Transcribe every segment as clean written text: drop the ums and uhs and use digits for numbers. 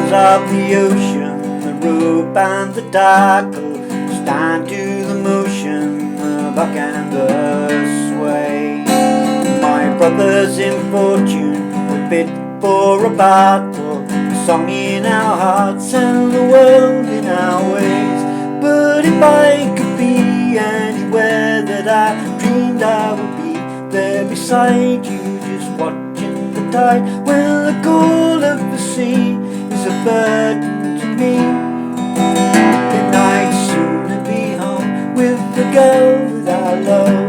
sounds of the ocean, the rope and the tackle stand to the motion, the buck and the sway. My brothers in fortune, we bid for a battle, a song in our hearts and the world in our ways. But if I could be anywhere that I dreamed I would be, there beside you, just watching the tide. Well, the call of the sea is a burden to me. Then I'd sooner be home with the girl that I love.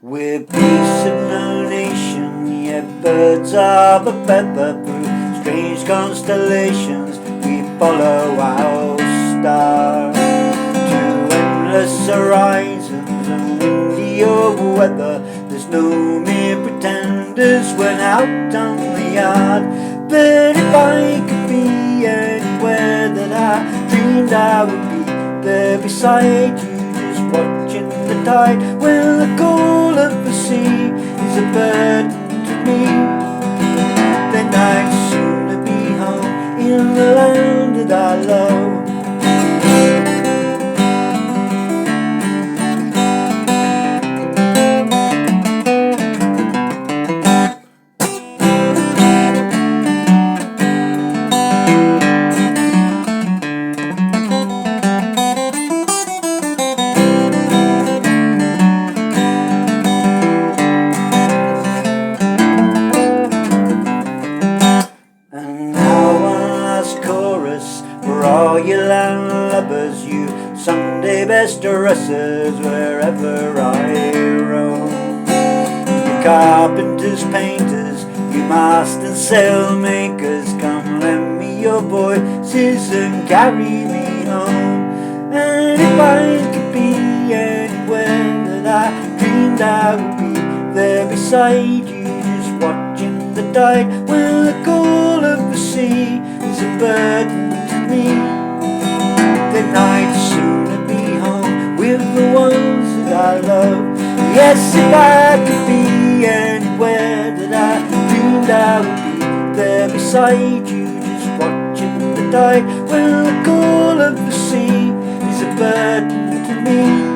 We're beasts of no nation, yet birds of a feather. Through strange constellations we follow our star, to endless horizons and windier weather. There's no mere pretenders when out on the yard. But if I could be anywhere that I dreamed I would be, there beside you, just watching the tide. Well, the call of the sea is a burden to me. Then I'd sooner be home in the land that I love. For all you land lubbers, you Sunday best dressers, wherever I roam. You carpenters, painters, you mast and sail makers, come lend me your voices and carry me home. And if I could be anywhere that I dreamed I would be, there beside you, just watching the tide. Well, the call of the sea is a burden to me. Then I'd sooner be home with the ones that I love. Yes, if I could be anywhere that I dreamed I would be, there beside you, just watching the tide. Well, the call of the sea is a burden to me.